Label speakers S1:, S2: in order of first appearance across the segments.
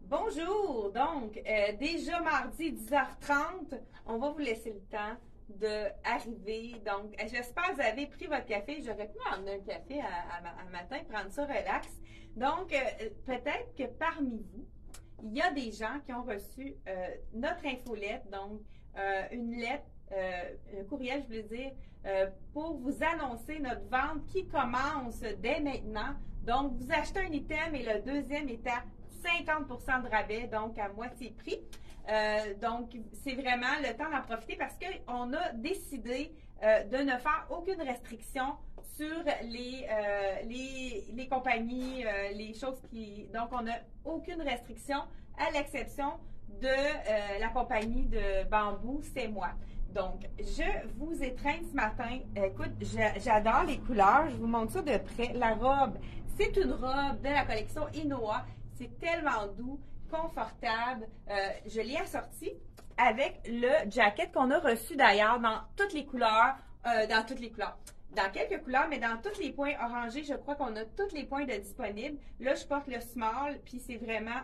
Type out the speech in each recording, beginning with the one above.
S1: Bonjour! Donc, déjà mardi 10h30, on va vous laisser le temps d'arriver. Donc, j'espère que vous avez pris votre café. J'aurais pu m'emmener un café à matin, prendre ça relax. Donc, peut-être que parmi vous, il y a des gens qui ont reçu notre infolette, donc une lettre, un courriel, je veux dire, pour vous annoncer notre vente qui commence dès maintenant. Donc, vous achetez un item et le deuxième est à 50% de rabais, donc à moitié prix. Donc, c'est vraiment le temps d'en profiter parce qu'on a décidé de ne faire aucune restriction sur les compagnies, les choses qui... Donc, on n'a aucune restriction à l'exception de la compagnie de bambou, c'est moi. Donc, je vous étreins ce matin. Écoute, j'adore les couleurs. Je vous montre ça de près. La robe, c'est une robe de la collection Inoa. C'est tellement doux, confortable. Je l'ai assorti avec le jacket qu'on a reçu d'ailleurs dans toutes les couleurs. Dans quelques couleurs, mais dans tous les points orangés, je crois qu'on a tous les points de disponibles. Là, je porte le small, puis c'est vraiment,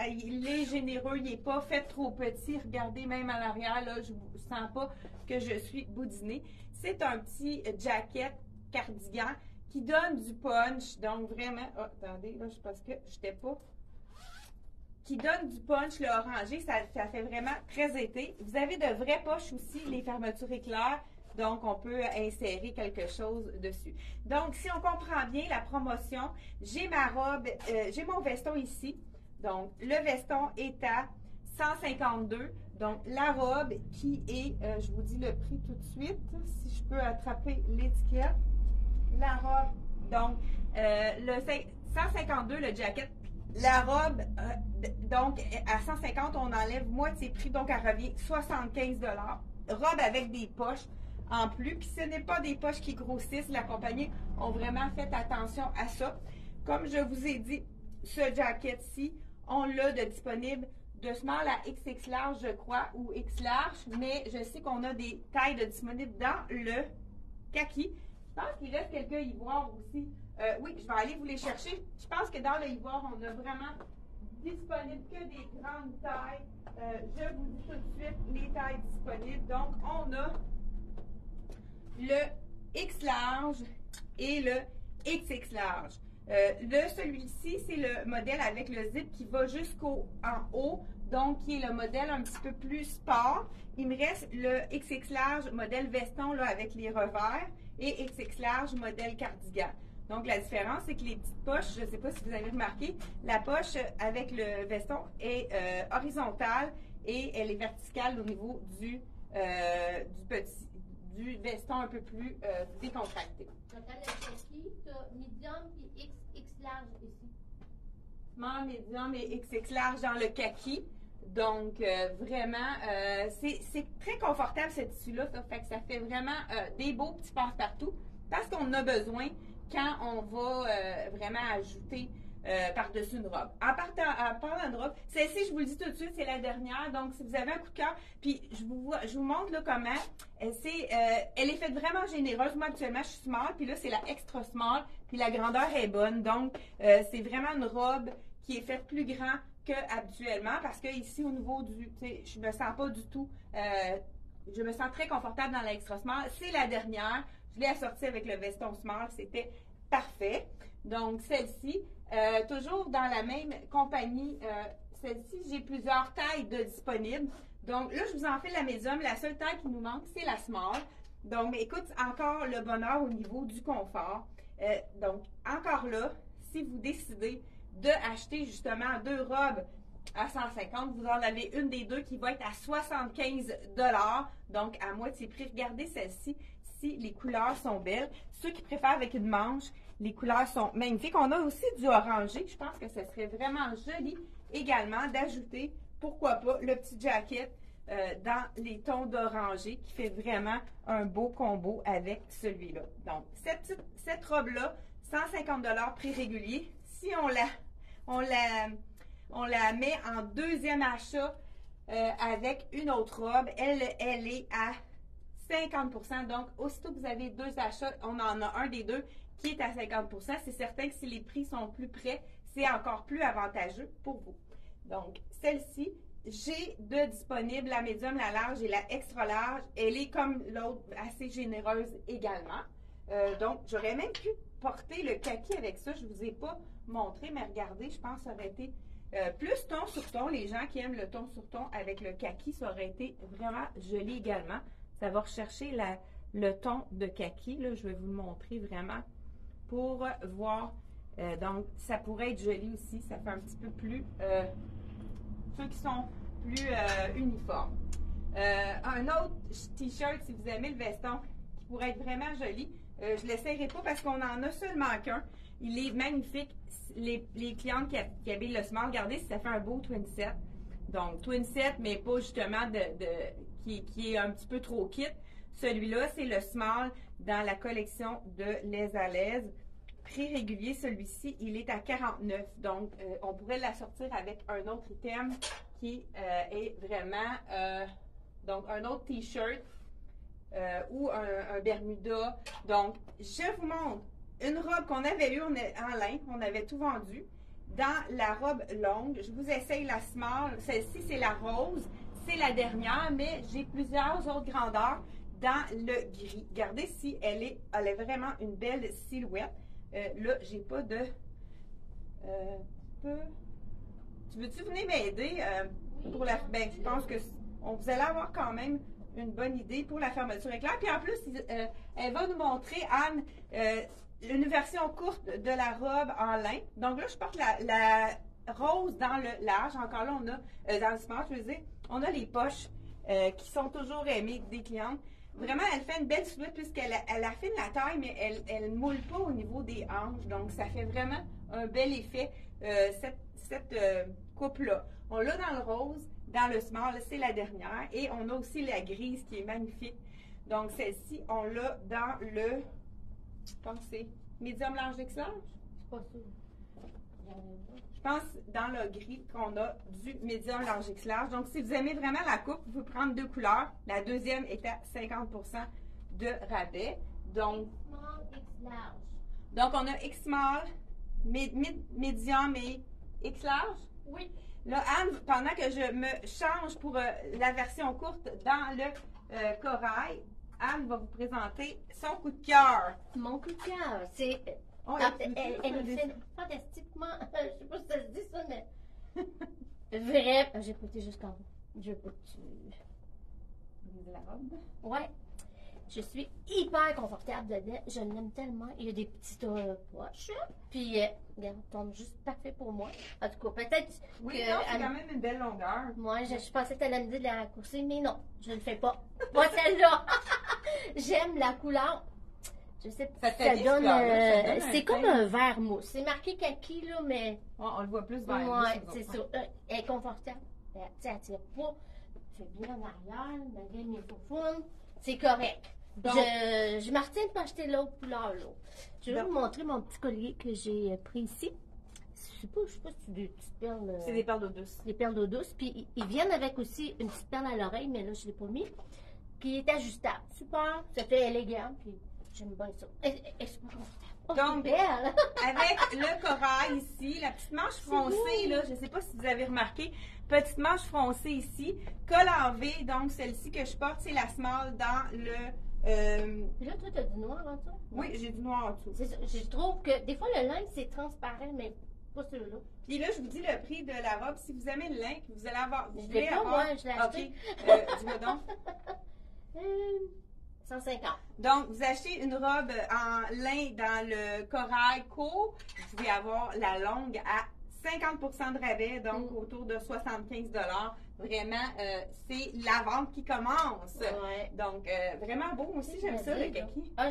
S1: il est généreux, il n'est pas fait trop petit. Regardez, même à l'arrière, là, je ne sens pas que je suis boudinée. C'est un petit jacket cardigan qui donne du punch. Donc, vraiment, oh, attendez, là, je pense que je n'étais pas... Qui donne du punch, le orangé, ça fait vraiment très été. Vous avez de vraies poches aussi, les fermetures éclairs. Donc, on peut insérer quelque chose dessus. Donc, si on comprend bien la promotion, j'ai ma robe, j'ai mon veston ici. Donc, le veston est à 152. Donc, la robe qui est, je vous dis le prix tout de suite, si je peux attraper l'étiquette. La robe, donc, le 152, le jacket. La robe, donc, à 150, on enlève moitié prix, donc elle revient 75 $. Robe avec des poches en plus. Puis ce n'est pas des poches qui grossissent. La compagnie a vraiment fait attention à ça. Comme je vous ai dit, ce jacket-ci, on l'a de disponible de small à XX large, je crois, ou X large, mais je sais qu'on a des tailles de disponibles dans le kaki. Je pense qu'il reste quelques ivoires aussi. Oui, je vais aller vous les chercher. Je pense que dans le ivoire, on a vraiment disponible que des grandes tailles. Je vous dis tout de suite les tailles disponibles. Donc, on a le X large et le XX large. Celui-ci, c'est le modèle avec le zip qui va jusqu'en haut, donc qui est le modèle un petit peu plus sport. Il me reste le XX large modèle veston là, avec les revers et XX large modèle cardigan. Donc, la différence, c'est que les petites poches, je ne sais pas si vous avez remarqué, la poche avec le veston est horizontale et elle est verticale au niveau du veston un peu plus décontracté.
S2: Donc, dans le kaki, tu as medium et XX large ici.
S1: Small, medium et XX large dans le kaki. Donc, vraiment, c'est très confortable ce tissu-là. Ça fait que ça fait vraiment des beaux petits passe-partout parce qu'on a besoin quand on va vraiment ajouter par-dessus une robe. En parlant de robe, celle-ci, je vous le dis tout de suite, c'est la dernière. Donc, si vous avez un coup de cœur, puis je vous montre là, comment. Elle est faite vraiment généreuse. Moi, actuellement, je suis small, puis là, c'est la extra small, puis la grandeur est bonne. Donc, c'est vraiment une robe qui est faite plus grand qu'habituellement, parce que ici, au niveau du, je me sens pas du tout, je me sens très confortable dans l'extra small. C'est la dernière. Je l'ai assortie avec le veston small, c'était parfait. Donc, celle-ci, toujours dans la même compagnie, celle-ci, j'ai plusieurs tailles de disponibles. Donc, là, je vous en fais la médium. La seule taille qui nous manque, c'est la small. Donc, mais écoute, encore le bonheur au niveau du confort. Donc, encore là, si vous décidez d'acheter justement deux robes à 150, vous en avez une des deux qui va être à 75 $. Donc, à moitié prix. Regardez celle-ci. Si les couleurs sont belles. Ceux qui préfèrent avec une manche, les couleurs sont magnifiques. On a aussi du orangé. Je pense que ce serait vraiment joli également d'ajouter, pourquoi pas, le petit jacket dans les tons d'orangé qui fait vraiment un beau combo avec celui-là. Donc, cette robe-là, 150 $ prix régulier. Si on la met en deuxième achat avec une autre robe, elle est à 50%. Donc, aussitôt que vous avez deux achats, on en a un des deux qui est à 50%. C'est certain que si les prix sont plus près, c'est encore plus avantageux pour vous. Donc, celle-ci, j'ai de disponible la médium, la large et la extra large. Elle est comme l'autre, assez généreuse également. Donc, j'aurais même pu porter le kaki avec ça. Je ne vous ai pas montré, mais regardez, je pense que ça aurait été plus ton sur ton. Les gens qui aiment le ton sur ton avec le kaki, ça aurait été vraiment joli également. Ça va rechercher le ton de kaki. Là, je vais vous le montrer vraiment pour voir. Donc, ça pourrait être joli aussi. Ça fait un petit peu plus... ceux qui sont plus uniformes. Un autre t-shirt, si vous aimez le veston, qui pourrait être vraiment joli. Je ne l'essayerai pas parce qu'on en a seulement qu'un. Il est magnifique. Les clientes qui habillent le small, regardez si ça fait un beau twin set. Donc, twin set, mais pas justement qui est un petit peu trop kit. Celui-là, c'est le small dans la collection de Les à l'aise. Prix régulier, celui-ci, il est à 49. Donc, on pourrait l'assortir avec un autre item qui est vraiment, donc, un autre t-shirt ou un Bermuda. Donc, je vous montre une robe qu'on avait eue en lin, on avait tout vendu. Dans la robe longue, je vous essaye la small. Celle-ci, c'est la rose. C'est la dernière, mais j'ai plusieurs autres grandeurs dans le gris. Regardez si elle a vraiment une belle silhouette. Là, j'ai pas de... Tu veux-tu venir m'aider pour la... Ben, je pense que vous allez avoir quand même une bonne idée pour la fermeture éclair. Puis en plus, elle va nous montrer, Anne, une version courte de la robe en lin. Donc là, je porte la rose dans le large. Encore là, on a, dans le smart, je veux dire, on a les poches qui sont toujours aimées des clientes. Vraiment, elle fait une belle silhouette puisqu'elle affine la taille, mais elle ne moule pas au niveau des hanches. Donc, ça fait vraiment un bel effet, cette coupe-là. On l'a dans le rose, dans le small, c'est la dernière. Et on a aussi la grise qui est magnifique. Donc, celle-ci, on l'a dans le, je pense que c'est médium large X large.
S2: Je suis pas sûre.
S1: Je pense dans le gris qu'on a du médium large X large. Donc, si vous aimez vraiment la coupe, vous pouvez prendre deux couleurs. La deuxième est à 50% de rabais. Donc,
S2: Small X large.
S1: donc on a X small, médium et X large.
S2: Oui.
S1: Là, Anne, pendant que je me change pour la version courte dans le corail, Anne va vous présenter son coup de cœur.
S2: Mon coup de cœur, c'est...
S1: Oh,
S2: elle fait fantastiquement... je sais pas si ça se dit ça, mais... Vrai. J'ai écouté jusqu'en haut. Je peux...
S1: La robe.
S2: Ouais. Je suis hyper confortable dedans. Je l'aime tellement. Il y a des petites poches. Puis, regarde, tombe juste parfait pour moi. En tout cas, peut-être
S1: Oui,
S2: que...
S1: non, c'est quand même une belle longueur.
S2: Moi, je pensais que tu allais me dire de la raccourcir, mais non, je ne le fais pas. Pas celle-là. J'aime la couleur. Je sais pas.
S1: Ça donne
S2: c'est comme un vert mousse. C'est marqué kaki, là, mais.
S1: Oh, on le voit plus vers
S2: Ouais, c'est ça. Elle est confortable. Elle tire pas. C'est bien en arrière, malgré mes faufounes. C'est correct. Donc, je m'arrête pas acheter l'autre couleur, là. Je vais vous montrer mon petit collier que j'ai pris ici. Je sais pas si c'est des petites perles.
S1: C'est des perles d'eau douce.
S2: Des perles d'eau douce. Puis, ils viennent avec aussi une petite perle à l'oreille, mais là, je ne l'ai pas mis. Puis, il est ajustable. Super. Ça fait élégant. Puis, j'aime bien ça. Elle est super confortable. Oh,
S1: Donc,
S2: belle.
S1: avec le corail ici, la petite manche froncée, là, je ne sais pas si vous avez remarqué, petite manche froncée ici, col en V, donc celle-ci que je porte, c'est la small dans le...
S2: Là, toi, tu as du noir en dessous?
S1: Oui, j'ai du noir en dessous.
S2: C'est ça. Je trouve que des fois, le lin, c'est transparent, mais pas celui-là.
S1: Puis là, je vous dis le prix de la robe. Si vous aimez le lin, que vous allez avoir...
S2: Je l'ai pas, moi, je l'ai acheté.
S1: OK, dis-moi donc.
S2: 150.
S1: Donc, vous achetez une robe en lin dans le corail court, vous pouvez avoir la longue à 50% de rabais, donc autour de 75 $. Vraiment, c'est la vente qui commence.
S2: Ouais.
S1: Donc, vraiment beau. Moi aussi, j'aime ça, le kaki.
S2: Ah,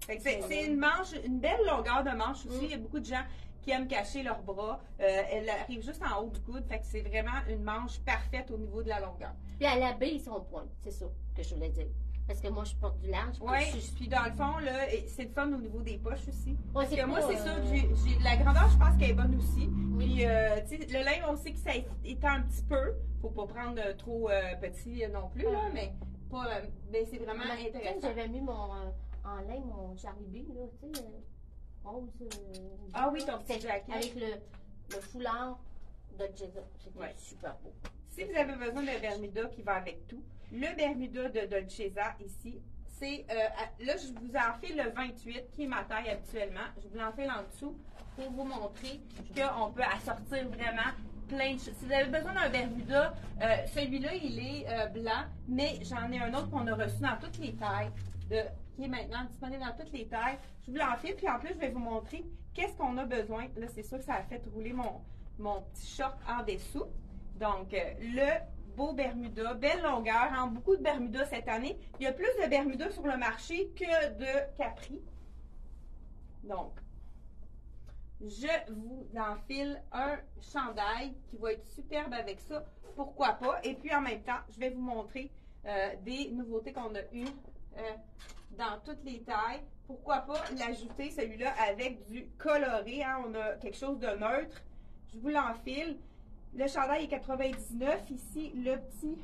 S1: Fait que c'est une manche, une belle longueur de manche aussi. Il y a beaucoup de gens qui aiment cacher leurs bras. Elle arrive juste en haut du coude. Fait que c'est vraiment une manche parfaite au niveau de la longueur.
S2: Puis elle habille son point. C'est ça que je voulais dire. Parce que moi, je porte du large.
S1: Oui, puis dans le fond, là, c'est le fun au niveau des poches aussi.
S2: Ouais,
S1: Parce que moi, c'est sûr que
S2: sûr.
S1: j'ai la grandeur, je pense qu'elle est bonne aussi. Puis, tu sais, le lin, on sait que ça étend un petit peu. Faut pas prendre trop petit non plus, là, mais pas, ben, c'est vraiment intéressant.
S2: J'avais mis mon, en lin, mon Charibé, là, tu sais. rose.
S1: Ah oui, ton petit jacket.
S2: Avec le foulard de Jeza. C'était super beau.
S1: Si vous avez besoin d'un Bermuda qui va avec tout, le Bermuda de Dolcezza ici, c'est, là je vous en fais le 28 qui est ma taille habituellement. Je vous l'enfile en dessous pour vous montrer qu'on peut assortir vraiment plein de choses. Si vous avez besoin d'un Bermuda, celui-là il est blanc, mais j'en ai un autre qu'on a reçu dans toutes les tailles, qui est maintenant disponible dans toutes les tailles. Je vous l'enfile, puis en plus je vais vous montrer qu'est-ce qu'on a besoin. Là c'est sûr que ça a fait rouler mon petit short en dessous. Donc, le beau Bermuda, belle longueur, hein, beaucoup de Bermuda cette année. Il y a plus de Bermuda sur le marché que de Capri. Donc, je vous enfile un chandail qui va être superbe avec ça. Pourquoi pas? Et puis, en même temps, je vais vous montrer des nouveautés qu'on a eues dans toutes les tailles. Pourquoi pas l'ajouter, celui-là, avec du coloré. Hein? On a quelque chose de neutre. Je vous l'enfile. Le chandail est 99. Ici, le petit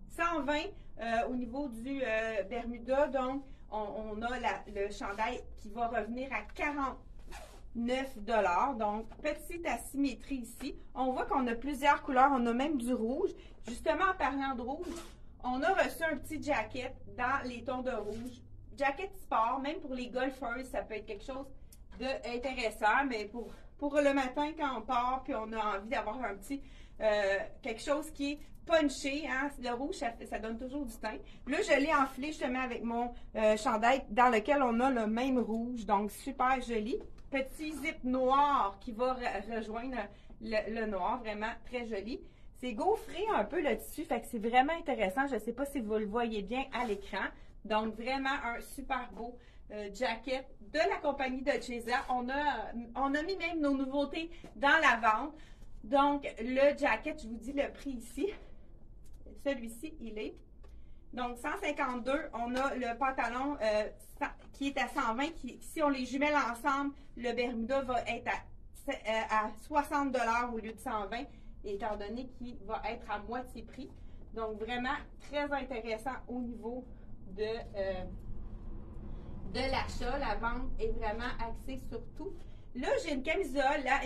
S1: 120 au niveau du Bermuda. Donc, on a le chandail qui va revenir à 49 $. Donc, petite asymétrie ici. On voit qu'on a plusieurs couleurs. On a même du rouge. Justement, en parlant de rouge, on a reçu un petit jacket dans les tons de rouge. Jacket sport, même pour les golfeurs, ça peut être quelque chose d'intéressant, mais pour le matin quand on part puis on a envie d'avoir un petit quelque chose qui est punché, hein, le rouge ça donne toujours du teint. Là je l'ai enfilé justement avec mon chandail dans lequel on a le même rouge, donc super joli. Petit zip noir qui va rejoindre le noir, vraiment très joli. C'est gaufré un peu le tissu, fait que c'est vraiment intéressant. Je ne sais pas si vous le voyez bien à l'écran. Donc vraiment un super beau jacket de la compagnie Dolcezza. On a mis même nos nouveautés dans la vente. Donc, le jacket, je vous dis le prix ici. Celui-ci, il est. Donc, 152. On a le pantalon qui est à 120. Si on les jumelle ensemble, le Bermuda va être à 60 $ au lieu de 120, étant donné qu'il va être à moitié prix. Donc, vraiment très intéressant au niveau de l'achat. La vente est vraiment axée sur tout. Là, j'ai une camisole. Là,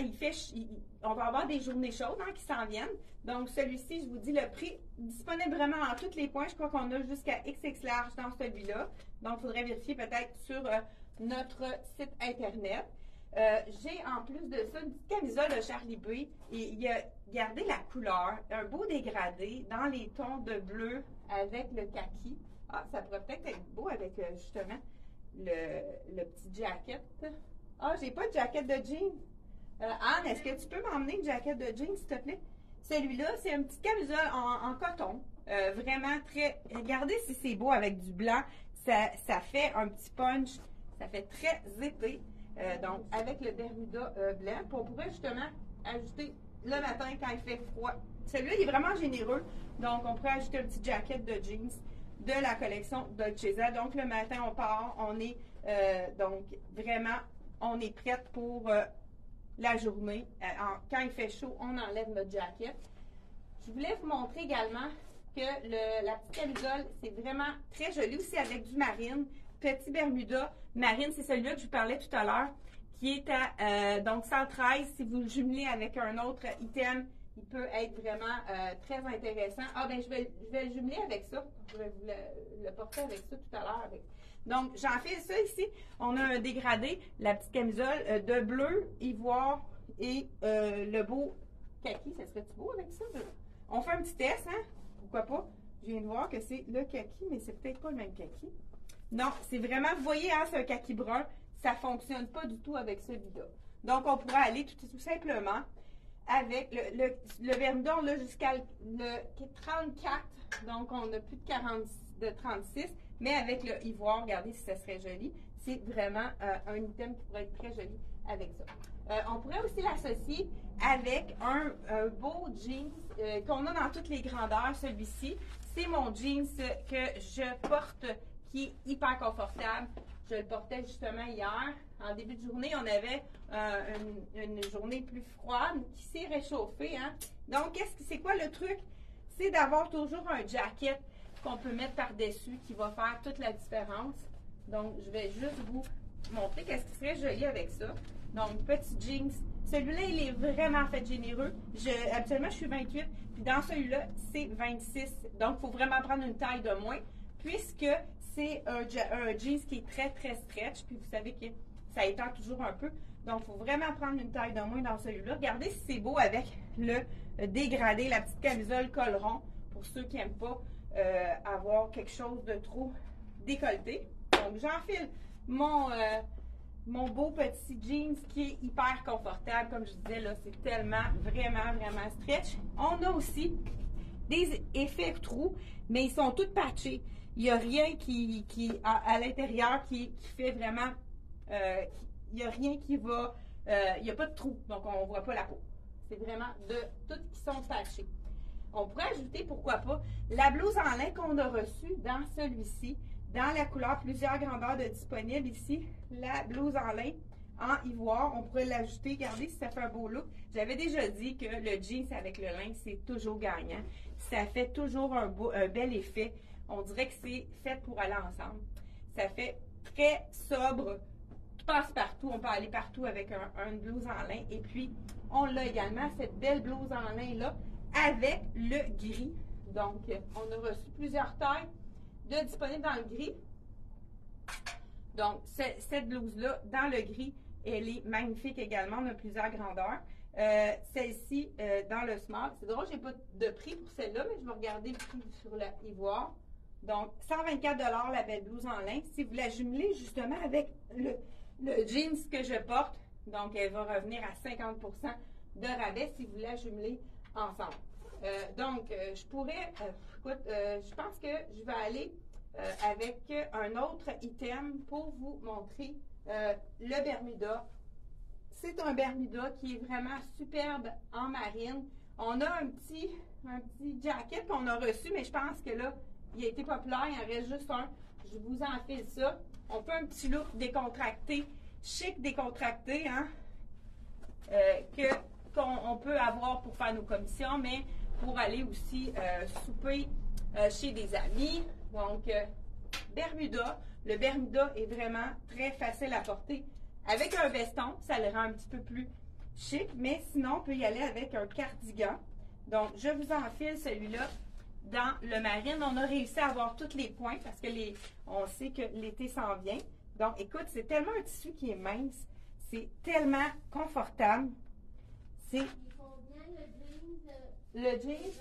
S1: on va avoir des journées chaudes hein, qui s'en viennent. Donc, celui-ci, je vous dis le prix disponible vraiment en tous les points. Je crois qu'on a jusqu'à XX large dans celui-là. Donc, il faudrait vérifier peut-être sur notre site Internet. J'ai en plus de ça une petite camisole de Charlie B. Et il a gardé la couleur. Un beau dégradé dans les tons de bleu avec le kaki. Ah, ça pourrait peut-être être beau avec justement le petit jacket. Ah, j'ai pas de jacket de jean. Anne, est-ce que tu peux m'emmener une jacket de jean, s'il te plaît? Celui-là, c'est une petite camisole en coton. Vraiment très... Regardez si c'est beau avec du blanc. Ça fait un petit punch. Ça fait très épais. Donc, avec le Bermuda blanc. Puis on pourrait justement ajouter le matin quand il fait froid. Celui-là, il est vraiment généreux. Donc, on pourrait ajouter un petit jacket de jeans de la collection Dolcezza. Donc, le matin, on part. On est donc vraiment... On est prête pour la journée. Quand il fait chaud, on enlève notre jacket. Je voulais vous montrer également que la petite camisole, c'est vraiment très joli aussi avec du marine. Petit Bermuda. Marine, c'est celui-là que je vous parlais tout à l'heure, qui est à donc 113. Si vous le jumelez avec un autre item, il peut être vraiment très intéressant. Ah, ben je vais le jumeler avec ça. Je vais vous le porter avec ça tout à l'heure. Donc, j'en fais ça ici. On a un dégradé, la petite camisole de bleu, ivoire et le beau kaki. Ça serait-tu beau avec ça? On fait un petit test, hein? Pourquoi pas? Je viens de voir que c'est le kaki, mais c'est peut-être pas le même kaki. Non, c'est vraiment, vous voyez, hein, c'est un kaki brun. Ça ne fonctionne pas du tout avec celui-là. Donc, on pourrait aller tout simplement avec le Bermuda, on l'a jusqu'à le 34. Donc, on a plus de 36. Mais avec le ivoire, regardez si ça serait joli. C'est vraiment un item qui pourrait être très joli avec ça. On pourrait aussi l'associer avec un beau jeans qu'on a dans toutes les grandeurs. Celui-ci, c'est mon jeans que je porte qui est hyper confortable. Je le portais justement hier. En début de journée, on avait une journée plus froide qui s'est réchauffée. Hein? Donc, c'est quoi le truc? C'est d'avoir toujours un jacket qu'on peut mettre par-dessus qui va faire toute la différence. Donc, je vais juste vous montrer qu'est-ce qui serait joli avec ça. Donc, petit jeans. Celui-là, il est vraiment fait généreux. Habituellement, je suis 28, puis dans celui-là, c'est 26. Donc, il faut vraiment prendre une taille de moins, puisque c'est un jeans qui est très, très stretch, puis vous savez que ça étend toujours un peu. Donc, il faut vraiment prendre une taille de moins dans celui-là. Regardez si c'est beau avec le dégradé, la petite camisole col rond, pour ceux qui n'aiment pas avoir quelque chose de trop décolleté. Donc, j'enfile mon beau petit jeans qui est hyper confortable. Comme je disais, là, c'est tellement, vraiment, vraiment stretch. On a aussi des effets trous, mais ils sont tous patchés. Il n'y a rien qui à l'intérieur qui fait vraiment... il n'y a rien qui va... il n'y a pas de trou, donc on ne voit pas la peau. C'est vraiment de toutes qui sont patchés. On pourrait ajouter, pourquoi pas, la blouse en lin qu'on a reçue dans celui-ci. Dans la couleur, plusieurs grandeurs de disponibles ici. La blouse en lin en ivoire, on pourrait l'ajouter. Regardez si ça fait un beau look. J'avais déjà dit que le jeans avec le lin, c'est toujours gagnant. Ça fait toujours un bel effet. On dirait que c'est fait pour aller ensemble. Ça fait très sobre, passe-partout. On peut aller partout avec une blouse en lin. Et puis, on l'a également, cette belle blouse en lin-là, avec le gris. Donc, on a reçu plusieurs tailles de disponibles dans le gris. Donc, cette blouse-là, dans le gris, elle est magnifique également. On a plusieurs grandeurs. Celle-ci, dans le small. C'est drôle, je n'ai pas de prix pour celle-là, mais je vais regarder le prix sur l'ivoire. Donc, 124 $ la belle blouse en lin. Si vous la jumelez justement avec le jeans que je porte, donc elle va revenir à 50 % de rabais si vous la jumelez ensemble. Donc, je pourrais, écoute, je pense que je vais aller avec un autre item pour vous montrer le Bermuda. C'est un Bermuda qui est vraiment superbe en marine. On a un petit jacket qu'on a reçu, mais je pense que là, il a été populaire, il en reste juste un. Je vous enfile ça. On peut un petit look décontracté, chic décontracté, hein, qu'on peut avoir pour faire nos commissions, mais pour aller aussi souper chez des amis. Donc, Bermuda. Le Bermuda est vraiment très facile à porter. Avec un veston, ça le rend un petit peu plus chic, mais sinon, on peut y aller avec un cardigan. Donc, je vous enfile celui-là dans le marine. On a réussi à avoir tous les points parce que on sait que l'été s'en vient. Donc, écoute, c'est tellement un tissu qui est mince. C'est tellement confortable. C'est... Le jeans,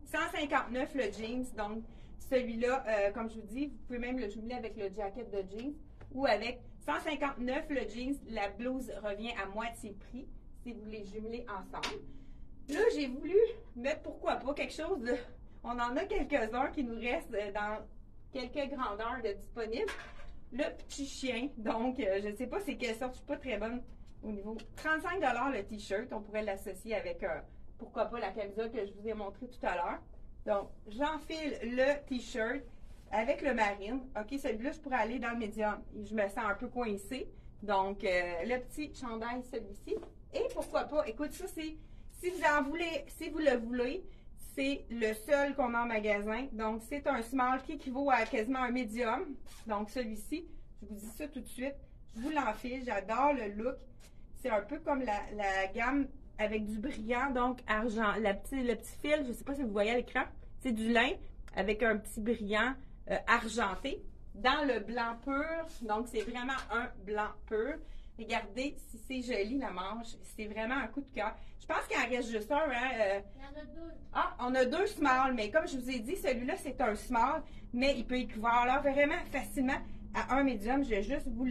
S1: 159 le jeans, donc celui-là, comme je vous dis, vous pouvez même le jumeler avec le jacket de jeans ou avec 159 le jeans, la blouse revient à moitié prix si vous les jumelez ensemble. Là, j'ai voulu mettre, pourquoi pas, quelque chose de... On en a quelques-uns qui nous restent dans quelques grandeurs de disponibles. Le petit chien, donc, je ne sais pas c'est quelle sorte, je ne suis pas très bonne au niveau. 35 $ le t-shirt, on pourrait l'associer avec, pourquoi pas, la camisole que je vous ai montré tout à l'heure. Donc, j'enfile le t-shirt avec le marine. OK, celui-là, je pourrais aller dans le médium. Je me sens un peu coincée. Donc, le petit chandail, celui-ci. Et pourquoi pas, écoute, ça, c'est, si vous en voulez, si vous le voulez, c'est le seul qu'on a en magasin. Donc, c'est un small qui équivaut à quasiment un médium. Donc, celui-ci, je vous dis ça tout de suite, je vous l'enfile. J'adore le look. C'est un peu comme la gamme avec du brillant, donc argent. Le petit fil, je ne sais pas si vous voyez à l'écran, c'est du lin avec un petit brillant argenté dans le blanc pur. Donc, c'est vraiment un blanc pur. Regardez si c'est joli la manche. C'est vraiment un coup de cœur. Je pense qu'il en reste juste un. Hein,
S2: Il y en a deux.
S1: Ah, on a deux small, mais comme je vous ai dit, celui-là, c'est un small, mais il peut équivalent vraiment facilement à un médium. Je vais juste vous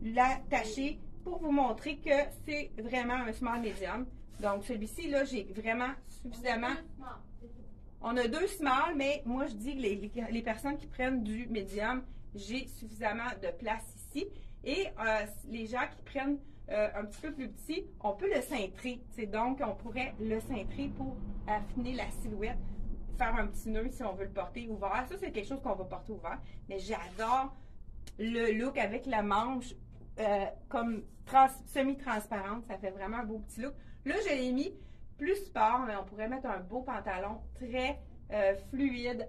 S1: l'attacher pour vous montrer que c'est vraiment un small médium. Donc, celui-ci, là, j'ai vraiment suffisamment... On a deux small, mais moi, je dis que les personnes qui prennent du médium, j'ai suffisamment de place ici. Et les gens qui prennent un petit peu plus petit, on peut le cintrer. Donc, on pourrait le cintrer pour affiner la silhouette, faire un petit nœud si on veut le porter ouvert. Ça, c'est quelque chose qu'on va porter ouvert. Mais j'adore le look avec la manche comme semi-transparente. Ça fait vraiment un beau petit look. Là, je l'ai mis plus sport, mais on pourrait mettre un beau pantalon très fluide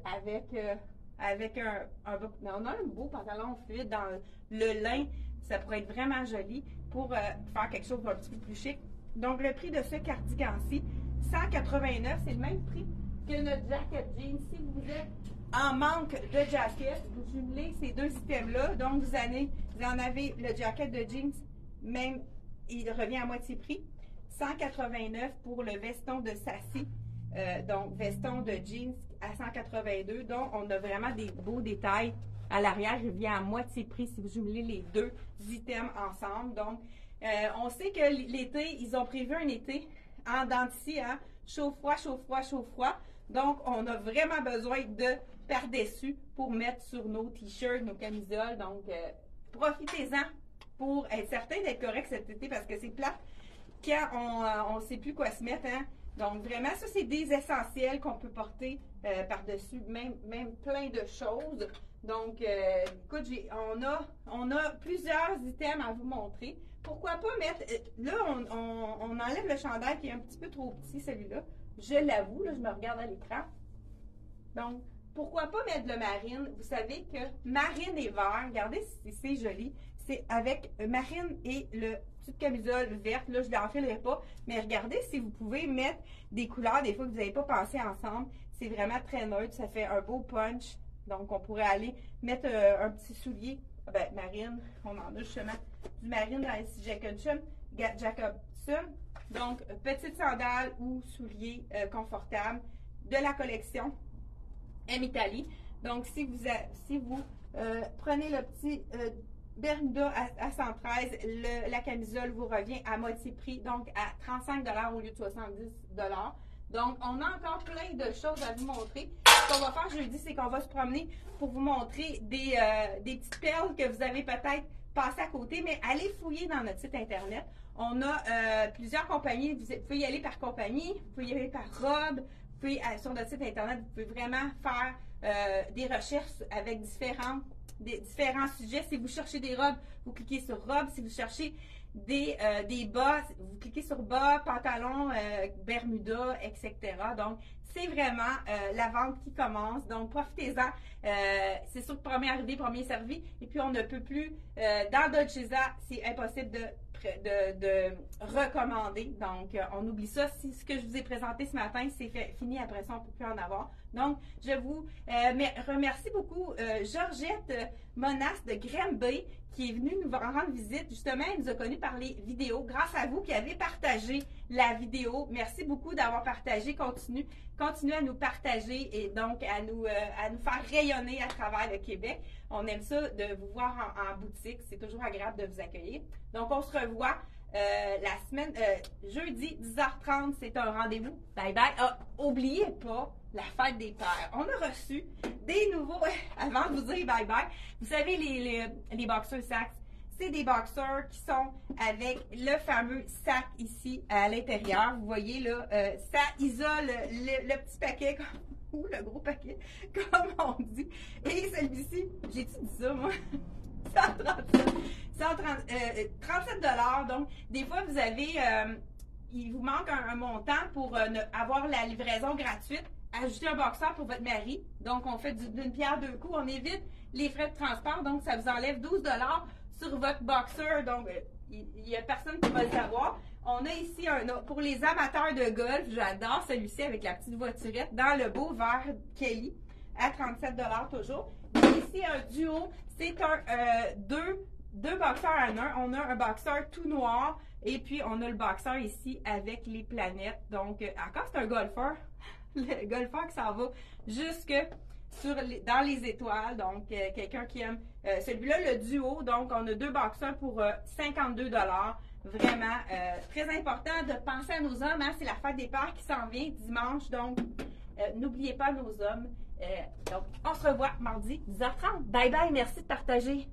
S1: avec on a un beau pantalon fluide dans le lin. Ça pourrait être vraiment joli pour faire quelque chose d'un petit peu plus chic. Donc, le prix de ce cardigan-ci, 189, c'est le même prix que notre jacket jean. Si vous êtes en manque de jacket, vous jumelez ces deux items-là. Donc, vous en avez le jacket de jeans, même, il revient à moitié prix. 189 pour le veston de Sassy. Donc, veston de jeans à 182. Donc, on a vraiment des beaux détails. À l'arrière, il revient à moitié prix si vous jumelez les deux items ensemble. Donc, on sait que l'été, ils ont prévu un été en dents de scie, hein? Chaud-froid, chaud-froid, chaud-froid. Donc, on a vraiment besoin de par-dessus pour mettre sur nos t-shirts, nos camisoles. Donc, profitez-en pour être certain d'être correct cet été parce que c'est plate quand on ne sait plus quoi se mettre, hein? Donc, vraiment, ça, c'est des essentiels qu'on peut porter par-dessus, même plein de choses. Donc, écoute, on a plusieurs items à vous montrer. Pourquoi pas mettre... Là, on enlève le chandail qui est un petit peu trop petit, celui-là. Je l'avoue, là, je me regarde à l'écran. Donc, pourquoi pas mettre le marine? Vous savez que marine et vert, regardez si c'est joli. C'est avec marine et le petite camisole verte. Là, je ne l'enfilerai pas. Mais regardez si vous pouvez mettre des couleurs, des fois que vous n'avez pas pensé ensemble. C'est vraiment très neutre. Ça fait un beau punch. Donc, on pourrait aller mettre un petit soulier. Ben, marine, on en a justement du marine dans les Jacobson. Donc, petite sandale ou soulier confortable de la collection M Italie. Donc, si vous prenez le petit Bermuda à 113, la camisole vous revient à moitié prix, donc à 35 $ au lieu de 70 $. Donc, on a encore plein de choses à vous montrer. Ce qu'on va faire jeudi, c'est qu'on va se promener pour vous montrer des petites perles que vous avez peut-être passées à côté, mais allez fouiller dans notre site Internet. On a plusieurs compagnies. Vous pouvez y aller par compagnie, vous pouvez y aller par robe. Vous pouvez, sur notre site Internet, vous pouvez vraiment faire des recherches avec différents sujets. Si vous cherchez des robes, vous cliquez sur robe. Si vous cherchez des bas, vous cliquez sur bas, pantalon, Bermuda, etc. Donc, c'est vraiment la vente qui commence. Donc, profitez-en. C'est sûr que premier arrivé, premier servi. Et puis, on ne peut plus, dans Dolcezza, c'est impossible de recommander. Donc, on oublie ça. Si ce que je vous ai présenté ce matin, c'est fini. Après ça, on ne peut plus en avoir. Donc, je vous remercie beaucoup Georgette Monas de Granby qui est venue nous rendre visite. Justement, elle nous a connus par les vidéos. Grâce à vous qui avez partagé la vidéo. Merci beaucoup d'avoir partagé. Continuez à nous partager et donc à nous faire rayonner à travers le Québec. On aime ça de vous voir en boutique. C'est toujours agréable de vous accueillir. Donc, on se revoit la semaine, jeudi 10h30. C'est un rendez-vous. Bye bye. Ah, oubliez pas la fête des pères. On a reçu des nouveaux, avant de vous dire bye bye, vous savez, les boxers Saks, c'est des boxers qui sont avec le fameux sac ici à l'intérieur. Vous voyez là, ça isole le petit paquet, ou le gros paquet, comme on dit. Et celui-ci, j'ai-tu dit ça, moi? 37 $. Donc, des fois, vous avez, il vous manque un montant pour avoir la livraison gratuite. Ajoutez un boxeur pour votre mari. Donc, on fait d'une pierre deux coups. On évite les frais de transport. Donc, ça vous enlève 12 $ sur votre boxeur. Donc, il n'y a personne qui va le savoir. On a ici pour les amateurs de golf. J'adore celui-ci avec la petite voiturette dans le beau vert Kelly à 37 $ toujours. Et ici, un duo. C'est deux boxeurs en un. On a un boxeur tout noir. Et puis, on a le boxeur ici avec les planètes. Donc, encore, c'est un golfeur. Le golfeur qui s'en va jusque dans les étoiles. Donc, quelqu'un qui aime celui-là, le duo. Donc, on a deux boxeurs pour 52 $. Vraiment, très important de penser à nos hommes. Hein? C'est la fête des pères qui s'en vient dimanche. Donc, n'oubliez pas nos hommes. Donc, on se revoit mardi 10h30. Bye bye, merci de partager.